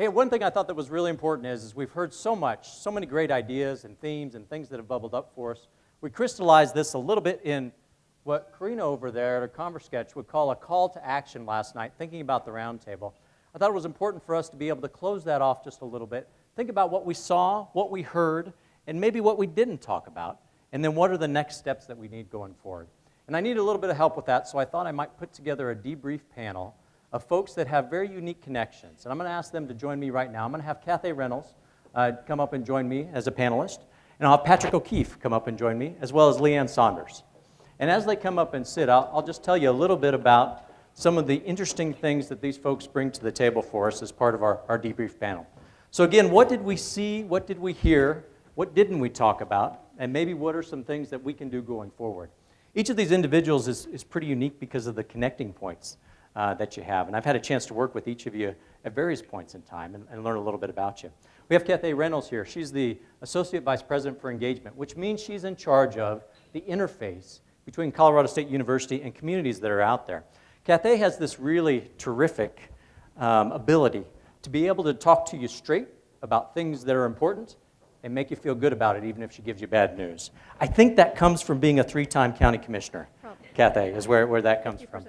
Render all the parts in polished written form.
Hey, one thing I thought that was really important is we've heard so many great ideas and themes and things that have bubbled up for us. We crystallized this a little bit in what Karina over there at Converse Sketch would call a call to action last night, thinking about the roundtable. I thought it was important for us to be able to close that off just a little bit, think about what we saw, what we heard, and maybe what we didn't talk about, and then what are the next steps that we need going forward. And I need a little bit of help with that, so I thought I might put together a debrief panel of folks that have very unique connections. And I'm going to ask them to join me right now. I'm going to have Kathay Rennels come up and join me as a panelist, and I'll have Patrick O'Keefe come up and join me, as well as Leann Saunders. And as they come up and sit, I'll just tell you a little bit about some of the interesting things that these folks bring to the table for us as part of our debrief panel. So again, what did we see? What did we hear? What didn't we talk about? And maybe what are some things that we can do going forward? Each of these individuals is pretty unique because of the connecting points that you have. And I've had a chance to work with each of you at various points in time and learn a little bit about you. We have Kathay Rennels here. She's the Associate Vice President for Engagement, which means she's in charge of the interface between Colorado State University and communities that are out there. Kathay has this really terrific ability to be able to talk to you straight about things that are important and make you feel good about it, even if she gives you bad news. I think that comes from being a 3-time county commissioner. Probably. Kathay is where that comes from.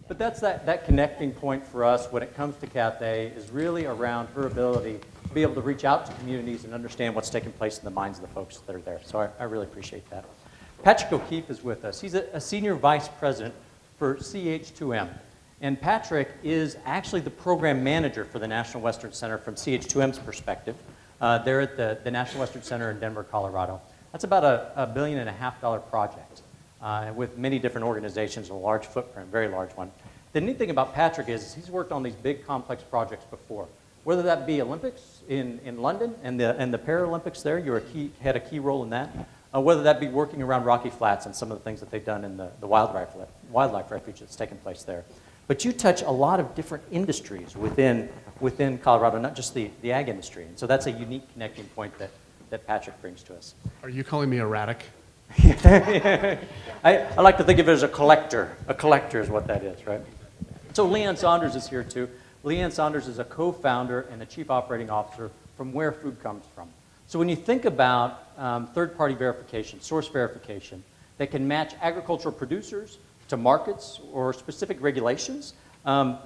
But that's that connecting point for us when it comes to Kathay is really around her ability to be able to reach out to communities and understand what's taking place in the minds of the folks that are there. So I really appreciate that. Patrick O'Keefe is with us. He's a Senior Vice President for CH2M. And Patrick is actually the program manager for the National Western Center from CH2M's perspective. They're at the National Western Center in Denver, Colorado. That's about a $1.5 billion project with many different organizations, a large footprint, very large one. The neat thing about Patrick is he's worked on these big, complex projects before. Whether that be Olympics in London and the Paralympics there, had a key role in that. Whether that be working around Rocky Flats and some of the things that they've done in the wildlife refuge that's taken place there. But you touch a lot of different industries within Colorado, not just the ag industry. And so that's a unique connecting point that Patrick brings to us. Are you calling me erratic? I like to think of it as a collector. A collector is what that is, right? So Leann Saunders is here too. Leann Saunders is a co-founder and the chief operating officer from Where Food Comes From. So when you think about third-party verification, source verification, that can match agricultural producers to markets or specific regulations,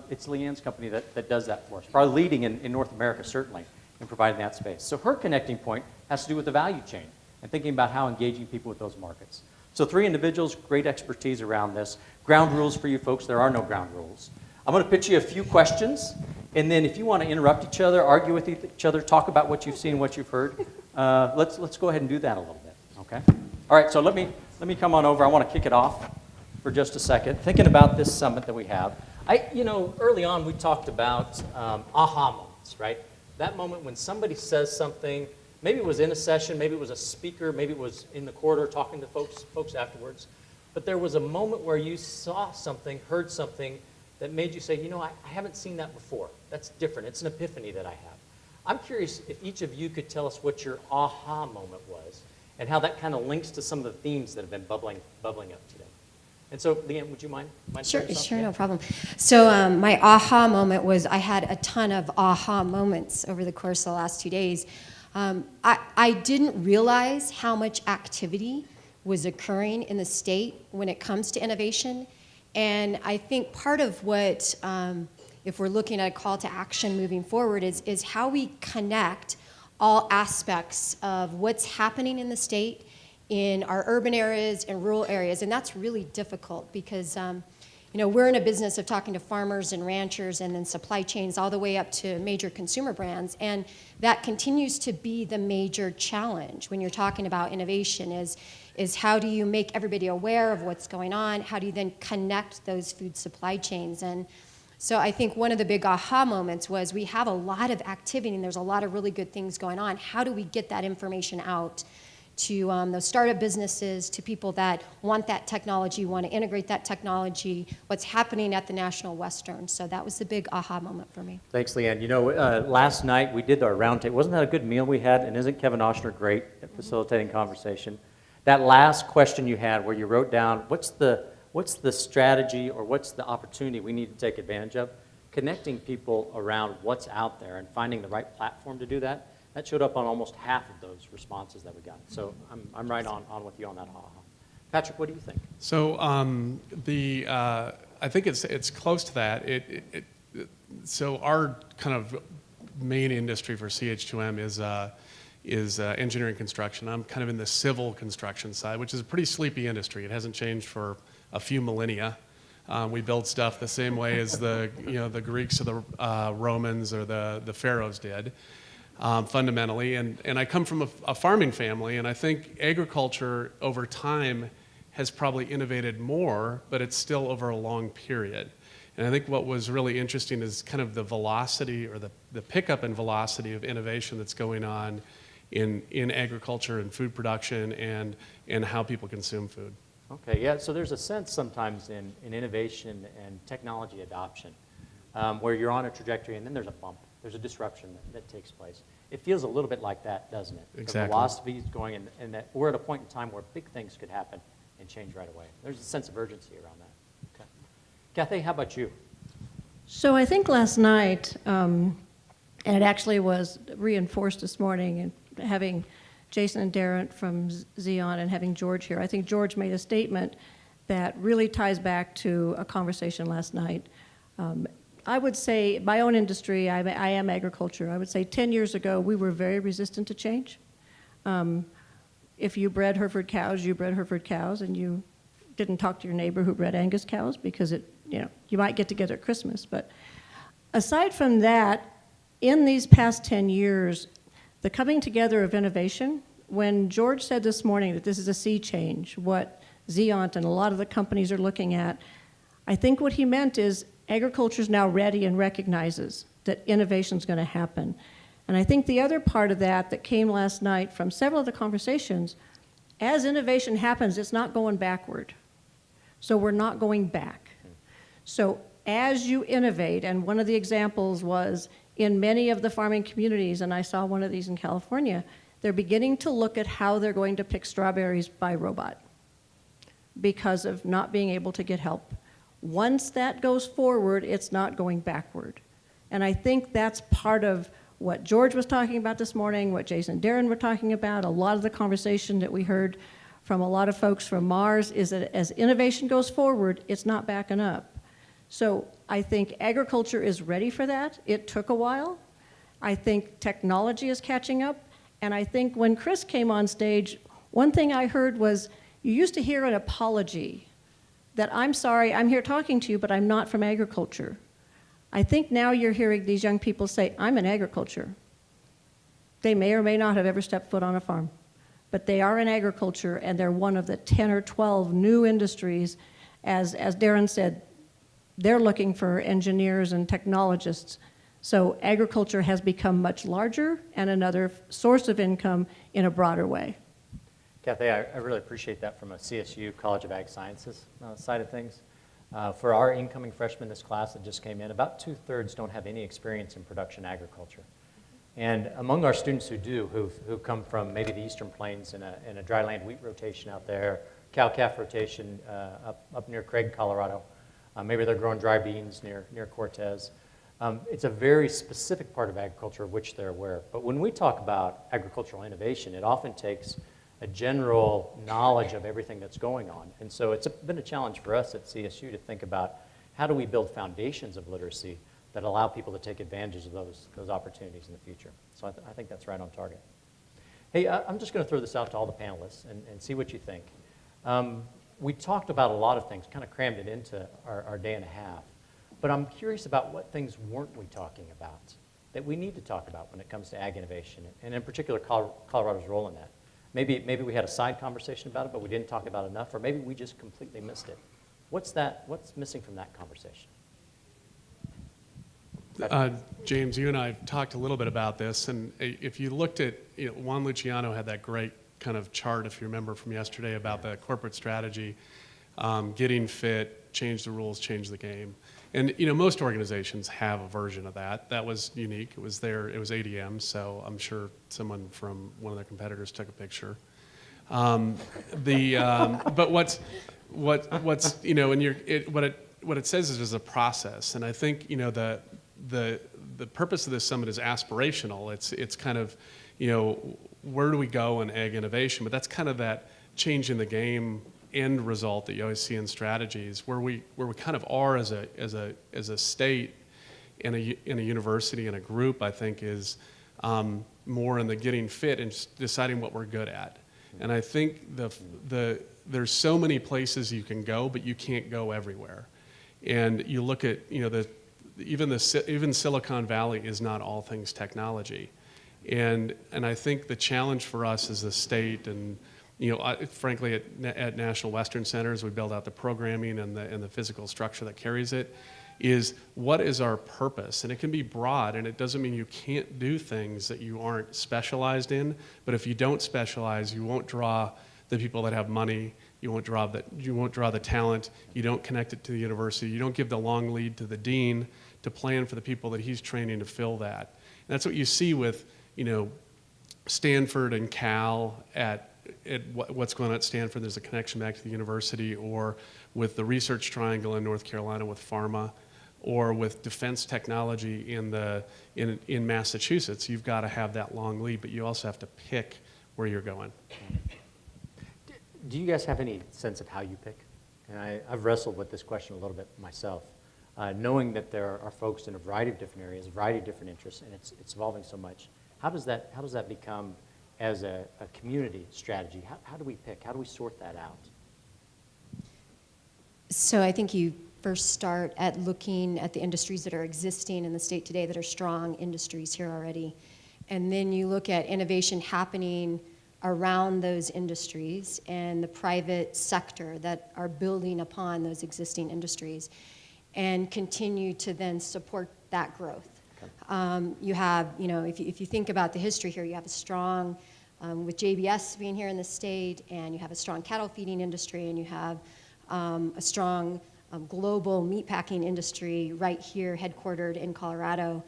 it's Leann's company that does that for us. Probably leading in North America, certainly, in providing that space. So her connecting point has to do with the value chain and thinking about how engaging people with those markets. So 3 individuals, great expertise around this. Ground rules for you folks, there are no ground rules. I'm going to pitch you a few questions, and then if you want to interrupt each other, argue with each other, talk about what you've seen, what you've heard, let's go ahead and do that a little bit, okay? All right, so let me come on over. I want to kick it off for just a second, thinking about this summit that we have. Early on we talked about aha moments, right? That moment when somebody says something, maybe it was in a session, maybe it was a speaker, maybe it was in the corridor talking to folks afterwards, but there was a moment where you saw something, heard something that made you say, I haven't seen that before. That's different. It's an epiphany that I have. I'm curious if each of you could tell us what your aha moment was and how that kind of links to some of the themes that have been bubbling up today. And so, Leann, would you mind Sure, no problem. So my aha moment was I had a ton of aha moments over the course of the last 2 days. I didn't realize how much activity was occurring in the state when it comes to innovation. And I think part of what, if we're looking at a call to action moving forward, is how we connect all aspects of what's happening in the state, in our urban areas and rural areas. And that's really difficult because we're in a business of talking to farmers and ranchers and then supply chains all the way up to major consumer brands. And that continues to be the major challenge when you're talking about innovation is how do you make everybody aware of what's going on? How do you then connect those food supply chains? And so I think one of the big aha moments was we have a lot of activity and there's a lot of really good things going on. How do we get that information out to those startup businesses, to people that want that technology, want to integrate that technology, what's happening at the National Western? So that was the big aha moment for me. Thanks, Leann. Last night we did our roundtable. Wasn't that a good meal we had? And isn't Kevin Oshner great at facilitating conversation? That last question you had where you wrote down, what's the strategy or what's the opportunity we need to take advantage of? connecting people around what's out there and finding the right platform to do that, that showed up on almost half of those responses that we got. So I'm right on with you on that, AHA. Patrick, what do you think? So I think it's close to that. So our kind of main industry for CH2M is engineering construction. I'm kind of in the civil construction side, which is a pretty sleepy industry. It hasn't changed for a few millennia. We build stuff the same way as the Greeks or the Romans or the pharaohs did, fundamentally. And I come from a farming family, and I think agriculture over time has probably innovated more, but it's still over a long period. And I think what was really interesting is kind of the velocity or the pickup in velocity of innovation that's going on in agriculture and food production and how people consume food. Okay, yeah, so there's a sense sometimes in innovation and technology adoption where you're on a trajectory and then there's a bump, there's a disruption that takes place. It feels a little bit like that, doesn't it? Exactly. The velocity is going and that we're at a point in time where big things could happen and change right away. There's a sense of urgency around that. Okay. Kathay, how about you? So I think last night, and it actually was reinforced this morning, and having Jason and Darren from Xeon and having George here, I think George made a statement that really ties back to a conversation last night. I would say, my own industry, I am agriculture. I would say 10 years ago, we were very resistant to change. If you bred Hereford cows, you bred Hereford cows, and you didn't talk to your neighbor who bred Angus cows because you might get together at Christmas. But aside from that, in these past 10 years, the coming together of innovation, when George said this morning that this is a sea change, what Xeon and a lot of the companies are looking at, I think what he meant is agriculture is now ready and recognizes that innovation is going to happen. And I think the other part of that came last night from several of the conversations, as innovation happens, it's not going backward. So we're not going back. So as you innovate, and one of the examples was in many of the farming communities, and I saw one of these in California, they're beginning to look at how they're going to pick strawberries by robot because of not being able to get help. Once that goes forward, it's not going backward. And I think that's part of what George was talking about this morning, what Jason and Darren were talking about, a lot of the conversation that we heard from a lot of folks from Mars is that as innovation goes forward, it's not backing up. So I think agriculture is ready for that. It took a while. I think technology is catching up. And I think when Chris came on stage, one thing I heard was, you used to hear an apology that I'm sorry, I'm here talking to you, but I'm not from agriculture. I think now you're hearing these young people say, I'm in agriculture. They may or may not have ever stepped foot on a farm, but they are in agriculture, and they're one of the 10 or 12 new industries. As Darren said, they're looking for engineers and technologists. So agriculture has become much larger and another source of income in a broader way. Kathay, I really appreciate that from a CSU College of Ag Sciences side of things. For our incoming freshmen, this class that just came in, about 2/3 don't have any experience in production agriculture. And among our students who do, who come from maybe the Eastern Plains in a dryland wheat rotation out there, cow-calf rotation up near Craig, Colorado, maybe they're growing dry beans near Cortez. It's a very specific part of agriculture of which they're aware. But when we talk about agricultural innovation, it often takes a general knowledge of everything that's going on. And so it's been a challenge for us at CSU to think about how do we build foundations of literacy that allow people to take advantage of those opportunities in the future. So I think that's right on target. Hey, I'm just going to throw this out to all the panelists and see what you think. We talked about a lot of things, kind of crammed it into our day and a half. But I'm curious about what things weren't we talking about that we need to talk about when it comes to ag innovation, and in particular Colorado's role in that. Maybe we had a side conversation about it, but we didn't talk about it enough, or maybe we just completely missed it. What's missing from that conversation? James, you and I have talked a little bit about this, and if you looked at, Juan Luciano had that great kind of chart, if you remember from yesterday, about the corporate strategy, getting fit, change the rules, change the game. And most organizations have a version of that. That was unique. It was ADM, so I'm sure someone from one of their competitors took a picture. But what what it says is a process, and I think the purpose of this summit is aspirational. It's kind of, where do we go in ag innovation? But that's kind of that change in the game end result that you always see in strategies, where we kind of are as a state, in a university, in a group. I think is more in the getting fit and deciding what we're good at. And I think there's so many places you can go, but you can't go everywhere. And you look at even Silicon Valley is not all things technology. And I think the challenge for us as a state, and frankly at National Western Centers, we build out the programming and the physical structure that carries it, is what is our purpose? And it can be broad, and it doesn't mean you can't do things that you aren't specialized in, but if you don't specialize, you won't draw the people that have money, you won't draw the talent, you don't connect it to the university, you don't give the long lead to the dean to plan for the people that he's training to fill that. And that's what you see with, Stanford and Cal at what's going on at Stanford. There's a connection back to the university, or with the Research Triangle in North Carolina with pharma, or with defense technology in Massachusetts. You've got to have that long lead, but you also have to pick where you're going. Do you guys have any sense of how you pick? And I've wrestled with this question a little bit myself, knowing that there are folks in a variety of different areas, a variety of different interests, and it's evolving so much. How does that become, as a community strategy? How do we pick? How do we sort that out? So I think you first start at looking at the industries that are existing in the state today that are strong industries here already. And then you look at innovation happening around those industries and the private sector that are building upon those existing industries, and continue to then support that growth. Okay. You have, if you think about the history here, you have a strong, with JBS being here in the state, and you have a strong cattle feeding industry, and you have a strong global meatpacking industry right here, headquartered in Colorado.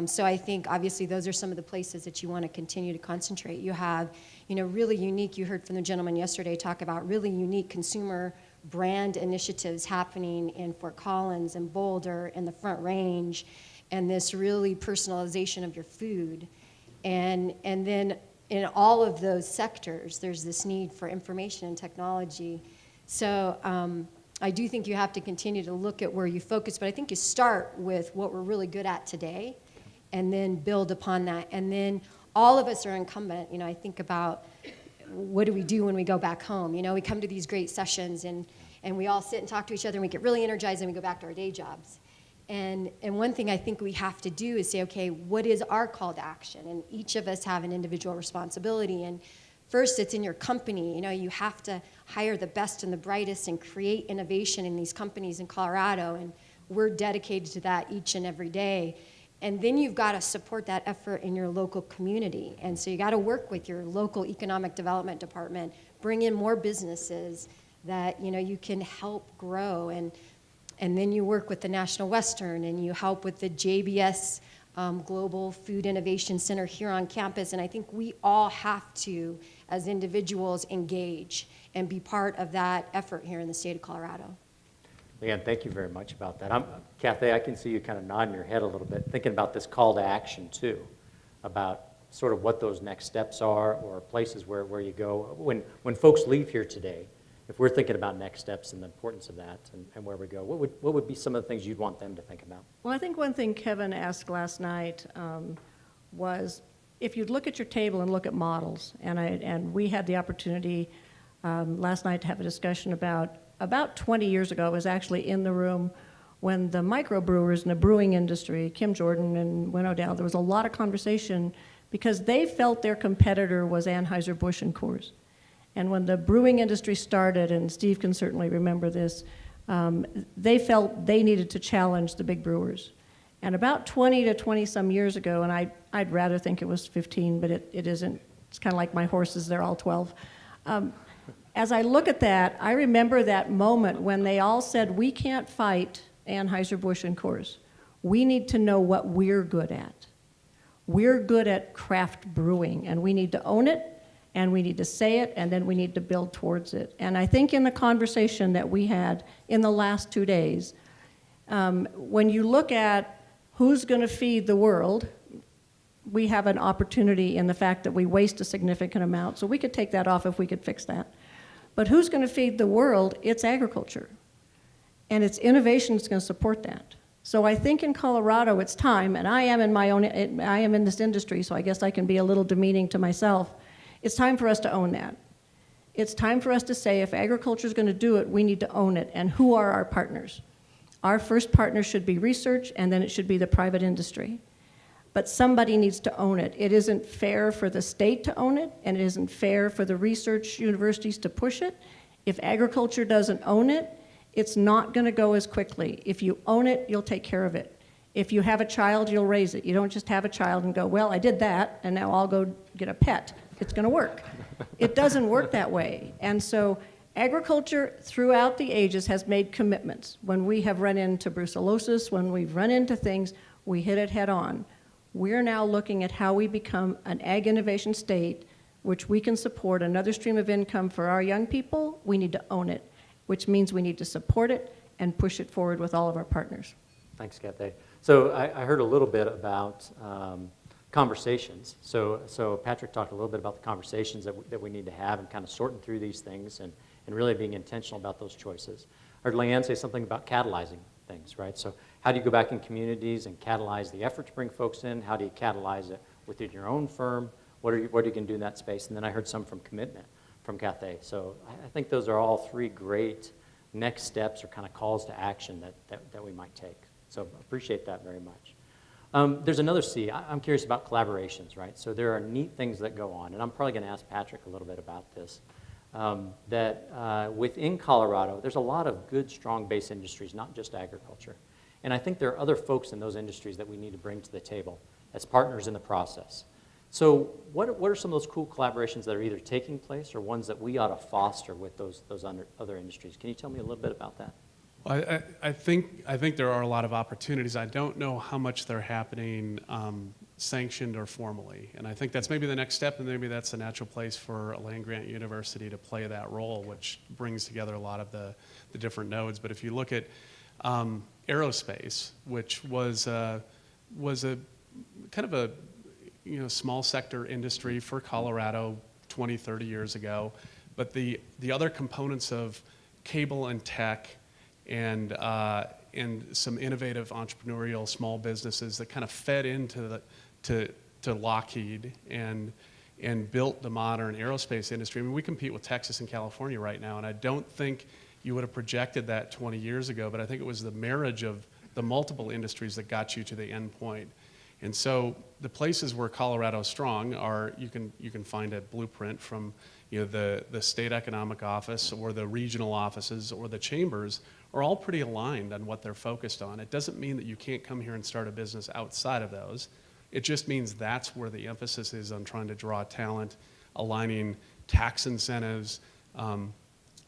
So I think obviously those are some of the places that you want to continue to concentrate. You have, really unique, you heard from the gentleman yesterday talk about really unique consumer brand initiatives happening in Fort Collins and Boulder and the Front Range, and this really personalization of your food. And then in all of those sectors, there's this need for information and technology. So I do think you have to continue to look at where you focus, but I think you start with what we're really good at today and then build upon that. And then all of us are incumbent. I think about what do we do when we go back home? We come to these great sessions and we all sit and talk to each other and we get really energized and we go back to our day jobs. And one thing I think we have to do is say, okay, what is our call to action? And each of us have an individual responsibility. And first, it's in your company. You have to hire the best and the brightest and create innovation in these companies in Colorado. And we're dedicated to that each and every day. And then you've got to support that effort in your local community. And so you got to work with your local economic development department, bring in more businesses that you can help grow. And then you work with the National Western, and you help with the JBS Global Food Innovation Center here on campus. And I think we all have to, as individuals, engage and be part of that effort here in the state of Colorado. Leann, thank you very much about that. Kathay, I can see you kind of nodding your head a little bit, thinking about this call to action too, about sort of what those next steps are, or places where you go. When folks leave here today, if we're thinking about next steps and the importance of that and where we go, what would be some of the things you'd want them to think about? Well, I think one thing Kevin asked last night was, if you'd look at your table and look at models, and we had the opportunity last night to have a discussion about 20 years ago. I was actually in the room when the microbrewers in the brewing industry, Kim Jordan and Win O'Dell, there was a lot of conversation because they felt their competitor was Anheuser-Busch and Coors. And when the brewing industry started, and Steve can certainly remember this, they felt they needed to challenge the big brewers. And about 20 to 20-some years ago, and I'd rather think it was 15, but it isn't. It's kind of like my horses, they're all 12. As I look at that, I remember that moment when they all said, we can't fight Anheuser-Busch and Coors. We need to know what we're good at. We're good at craft brewing, and we need to own it, and we need to say it, and then we need to build towards it. And I think in the conversation that we had in the last 2 days, When you look at who's going to feed the world, we have an opportunity in the fact that we waste a significant amount. So we could take that off if we could fix that. But who's going to feed the world? It's agriculture. And it's innovation that's going to support that. So I think in Colorado it's time, and I am in this industry, so I guess I can be a little demeaning to myself. It's time for us to own that. It's time for us to say if agriculture is going to do it, we need to own it. And who are our partners? Our first partner should be research, and then it should be the private industry. But somebody needs to own it. It isn't fair for the state to own it, and it isn't fair for the research universities to push it. If agriculture doesn't own it, it's not going to go as quickly. If you own it, you'll take care of it. If you have a child, you'll raise it. You don't just have a child and go, well, I did that, and now I'll go get a pet. It's going to work. It doesn't work that way. And so agriculture throughout the ages has made commitments. When we have run into brucellosis, when we've run into things, we hit it head on. We're now looking at how we become an ag innovation state, which we can support another stream of income for our young people. We need to own it, which means we need to support it and push it forward with all of our partners. Thanks, Kathay. So I heard a little bit about conversations. So Patrick talked a little bit about the conversations that we need to have and kind of sorting through these things and really being intentional about those choices. I heard Leann say something about catalyzing things, right? So how do you go back in communities and catalyze the effort to bring folks in? How do you catalyze it within your own firm? What are you going to do in that space? And then I heard some from commitment from Kathay. So I think those are all three great next steps or kind of calls to action that we might take. So appreciate that very much. There's another C. I'm curious about collaborations, right? So there are neat things that go on, and I'm probably going to ask Patrick a little bit about this. Within Colorado, there's a lot of good, strong base industries, not just agriculture. And I think there are other folks in those industries that we need to bring to the table as partners in the process. So what are some of those cool collaborations that are either taking place or ones that we ought to foster with those other industries? Can you tell me a little bit about that? Well, I think there are a lot of opportunities. I don't know how much they're happening sanctioned or formally, and I think that's maybe the next step, and maybe that's a natural place for a land-grant university to play that role, which brings together a lot of the different nodes. But if you look at aerospace, which was a kind of a small sector industry for Colorado 20, 30 years ago, but the other components of cable and tech and some innovative entrepreneurial small businesses that kind of fed into to Lockheed and built the modern aerospace industry. I mean, we compete with Texas and California right now, and I don't think you would have projected that 20 years ago, but I think it was the marriage of the multiple industries that got you to the end point. And so the places where Colorado's strong are, you can find a blueprint from the state economic office or the regional offices or the chambers are all pretty aligned on what they're focused on. It doesn't mean that you can't come here and start a business outside of those. It just means that's where the emphasis is on trying to draw talent, aligning tax incentives,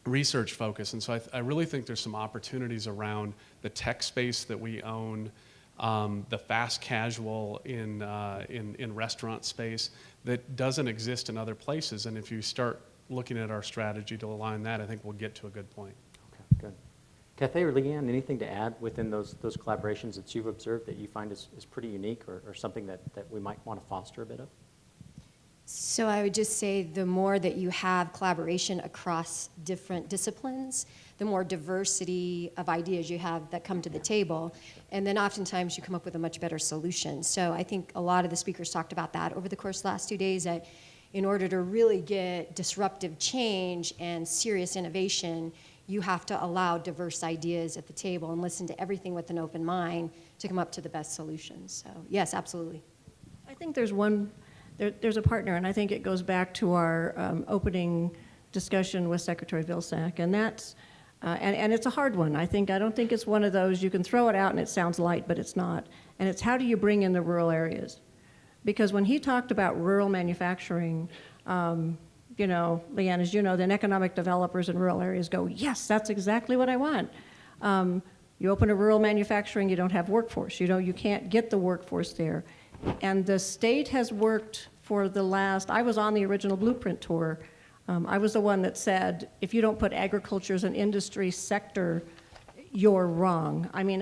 research focus. And so I really think there's some opportunities around the tech space that we own, the fast casual in restaurant space that doesn't exist in other places. And if you start looking at our strategy to align that, I think we'll get to a good point. Okay, good. Kathay or Leann, anything to add within those collaborations that you've observed that you find is pretty unique or something that we might want to foster a bit of? So I would just say the more that you have collaboration across different disciplines, the more diversity of ideas you have that come to the table, and then oftentimes you come up with a much better solution. So I think a lot of the speakers talked about that over the course of the last 2 days, that in order to really get disruptive change and serious innovation, you have to allow diverse ideas at the table and listen to everything with an open mind to come up to the best solutions. So yes, absolutely. I think there's a partner, and I think it goes back to our opening discussion with Secretary Vilsack, and that's, and it's a hard one. I don't think it's one of those, you can throw it out and it sounds light, but it's not. And it's how do you bring in the rural areas? Because when he talked about rural manufacturing, Leann, as you know, then economic developers in rural areas go, yes, that's exactly what I want. You open a rural manufacturing, you don't have workforce. You can't get the workforce there. And the state has worked for I was on the original blueprint tour. I was the one that said, if you don't put agriculture as an industry sector, you're wrong. I mean,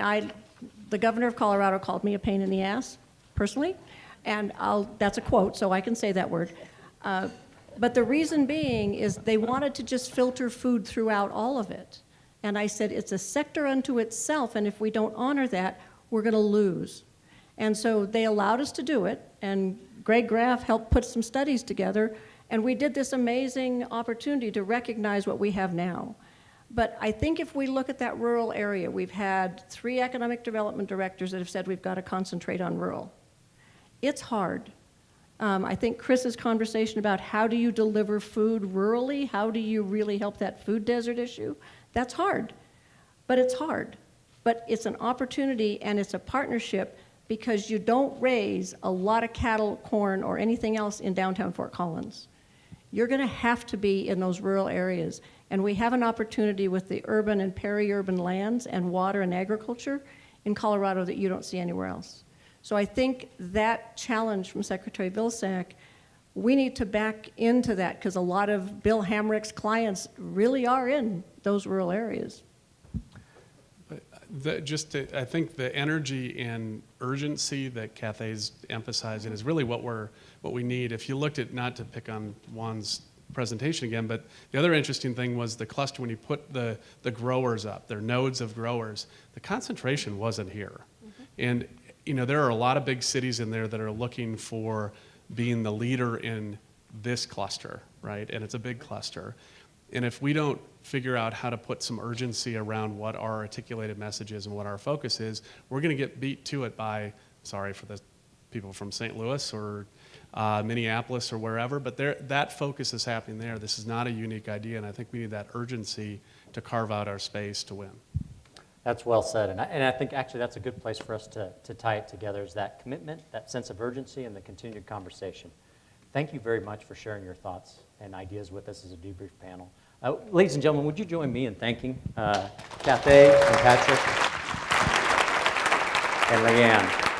the governor of Colorado called me a pain in the ass, personally, and that's a quote, so I can say that word. But the reason being is they wanted to just filter food throughout all of it. And I said, it's a sector unto itself, and if we don't honor that, we're going to lose. And so they allowed us to do it, and Greg Graff helped put some studies together, and we did this amazing opportunity to recognize what we have now. But I think if we look at that rural area, we've had 3 economic development directors that have said we've got to concentrate on rural. It's hard. I think Chris's conversation about how do you deliver food rurally, how do you really help that food desert issue, that's hard. But it's hard. But it's an opportunity and it's a partnership because you don't raise a lot of cattle, corn, or anything else in downtown Fort Collins. You're going to have to be in those rural areas. And we have an opportunity with the urban and peri-urban lands and water and agriculture in Colorado that you don't see anywhere else. So I think that challenge from Secretary Vilsack, we need to back into that because a lot of Bill Hamrick's clients really are in those rural areas. I think the energy and urgency that Kathay's emphasizing is really what we need. If you looked at, not to pick on Juan's presentation again, but the other interesting thing was the cluster when you put the growers up, their nodes of growers, the concentration wasn't here. Mm-hmm. And there are a lot of big cities in there that are looking for being the leader in this cluster, right? And it's a big cluster. And if we don't figure out how to put some urgency around what our articulated message is and what our focus is, we're going to get beat to it by, sorry for the people from St. Louis or Minneapolis or wherever, but that focus is happening there. This is not a unique idea, and I think we need that urgency to carve out our space to win. That's well said, and I think actually that's a good place for us to tie it together, is that commitment, that sense of urgency, and the continued conversation. Thank you very much for sharing your thoughts and ideas with us as a debrief panel. Ladies and gentlemen, would you join me in thanking Kathay and Pritchett and Leann?